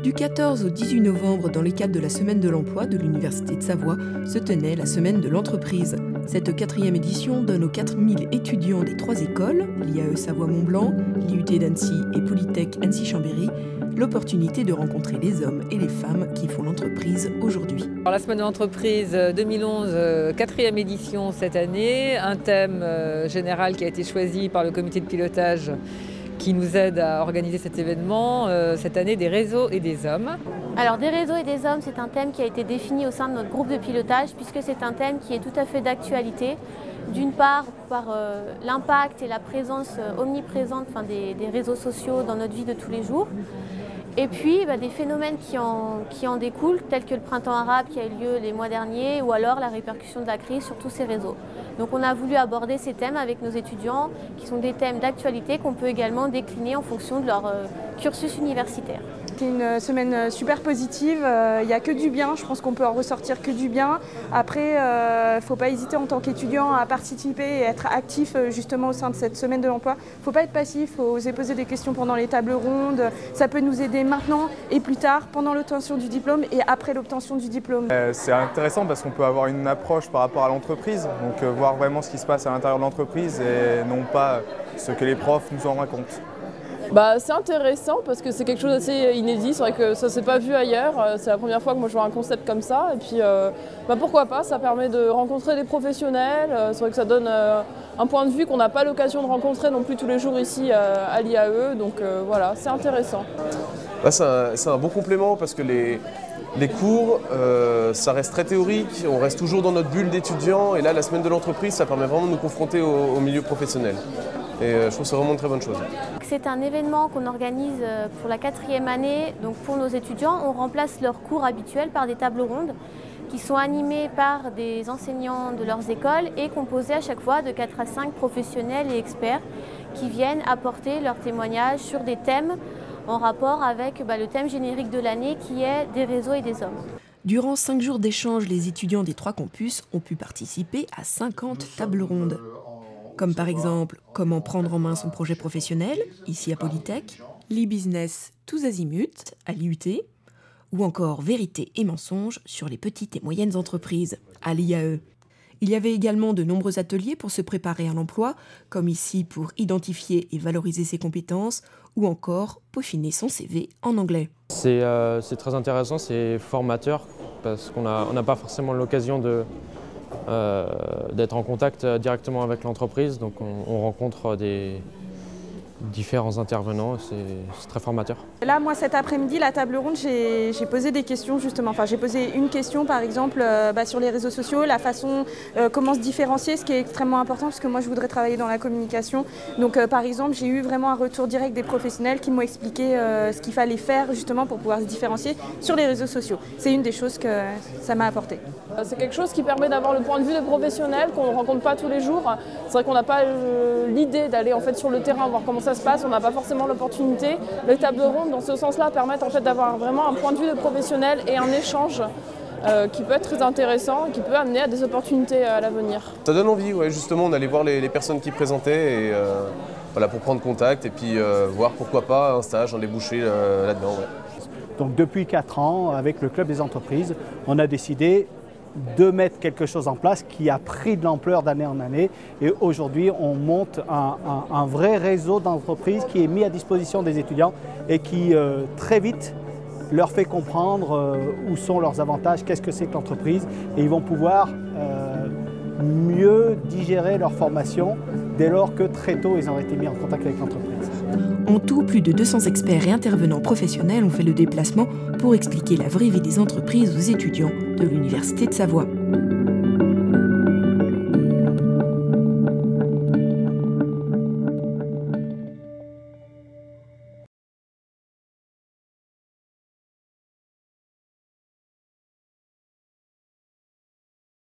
Du 14 au 18 novembre, dans le cadre de la Semaine de l'Emploi de l'Université de Savoie, se tenait la Semaine de l'Entreprise. Cette 4e édition donne aux 4000 étudiants des 3 écoles, l'IAE Savoie-Mont-Blanc, l'IUT d'Annecy et Polytech Annecy-Chambéry, l'opportunité de rencontrer les hommes et les femmes qui font l'entreprise aujourd'hui. La Semaine de l'Entreprise 2011, 4e édition cette année, un thème général qui a été choisi par le comité de pilotage qui nous aide à organiser cet événement, cette année des réseaux et des hommes. Alors des réseaux et des hommes, c'est un thème qui a été défini au sein de notre groupe de pilotage puisque c'est un thème qui est tout à fait d'actualité. D'une part par l'impact et la présence omniprésente des réseaux sociaux dans notre vie de tous les jours. Et puis des phénomènes qui en découlent, tels que le printemps arabe qui a eu lieu les mois derniers, ou alors la répercussion de la crise sur tous ces réseaux. Donc on a voulu aborder ces thèmes avec nos étudiants, qui sont des thèmes d'actualité qu'on peut également décliner en fonction de leur cursus universitaire. C'est une semaine super positive, il n'y a que du bien, je pense qu'on peut en ressortir que du bien. Après, il ne faut pas hésiter en tant qu'étudiant à participer et être actif justement au sein de cette semaine de l'emploi. Il ne faut pas être passif, il faut oser poser des questions pendant les tables rondes. Ça peut nous aider maintenant et plus tard, pendant l'obtention du diplôme et après l'obtention du diplôme. C'est intéressant parce qu'on peut avoir une approche par rapport à l'entreprise, donc voir vraiment ce qui se passe à l'intérieur de l'entreprise et non pas ce que les profs nous en racontent. C'est intéressant parce que c'est quelque chose d'assez inédit, c'est vrai que ça ne s'est pas vu ailleurs, c'est la première fois que moi je vois un concept comme ça et puis pourquoi pas, ça permet de rencontrer des professionnels, c'est vrai que ça donne un point de vue qu'on n'a pas l'occasion de rencontrer non plus tous les jours ici à l'IAE, donc voilà, c'est intéressant. C'est un bon complément parce que les cours, ça reste très théorique, on reste toujours dans notre bulle d'étudiants et là la semaine de l'entreprise, ça permet vraiment de nous confronter au milieu professionnel. Et je trouve que c'est vraiment une très bonne chose. C'est un événement qu'on organise pour la 4e année. Donc pour nos étudiants, on remplace leurs cours habituels par des tables rondes qui sont animées par des enseignants de leurs écoles et composées à chaque fois de 4 à 5 professionnels et experts qui viennent apporter leurs témoignages sur des thèmes en rapport avec le thème générique de l'année qui est des réseaux et des hommes. Durant 5 jours d'échange, les étudiants des 3 campus ont pu participer à 50 tables rondes. Comme par exemple, comment prendre en main son projet professionnel, ici à Polytech, l'e-business tous azimuts, à l'IUT, ou encore vérité et mensonges sur les petites et moyennes entreprises, à l'IAE. Il y avait également de nombreux ateliers pour se préparer à l'emploi, comme ici pour identifier et valoriser ses compétences, ou encore peaufiner son CV en anglais. C'est très intéressant, c'est formateur, parce qu'on n'a pas forcément l'occasion d'être en contact directement avec l'entreprise, donc on rencontre des différents intervenants, c'est très formateur. Là, moi, cet après-midi, la table ronde, j'ai posé des questions justement. J'ai posé une question, par exemple, sur les réseaux sociaux, la façon, comment se différencier, ce qui est extrêmement important, parce que moi, je voudrais travailler dans la communication. Donc, par exemple, j'ai eu vraiment un retour direct des professionnels qui m'ont expliqué ce qu'il fallait faire justement pour pouvoir se différencier sur les réseaux sociaux. C'est une des choses que ça m'a apporté. C'est quelque chose qui permet d'avoir le point de vue des professionnels qu'on ne rencontre pas tous les jours. C'est vrai qu'on n'a pas l'idée d'aller sur le terrain, voir comment ça se passe, on n'a pas forcément l'opportunité. Les tables rondes, dans ce sens-là, permettent d'avoir vraiment un point de vue de professionnel et un échange qui peut être très intéressant, qui peut amener à des opportunités à l'avenir. Ça donne envie, ouais, justement, d'aller voir les personnes qui présentaient et, pour prendre contact et puis voir pourquoi pas un stage, un débouché là-dedans. Ouais. Donc depuis 4 ans, avec le Club des entreprises, on a décidé de mettre quelque chose en place qui a pris de l'ampleur d'année en année. Et aujourd'hui, on monte un vrai réseau d'entreprises qui est mis à disposition des étudiants et qui très vite leur fait comprendre où sont leurs avantages, qu'est-ce que c'est que l'entreprise. Et ils vont pouvoir mieux digérer leur formation dès lors que très tôt, ils ont été mis en contact avec l'entreprise. En tout, plus de 200 experts et intervenants professionnels ont fait le déplacement pour expliquer la vraie vie des entreprises aux étudiants de l'Université de Savoie.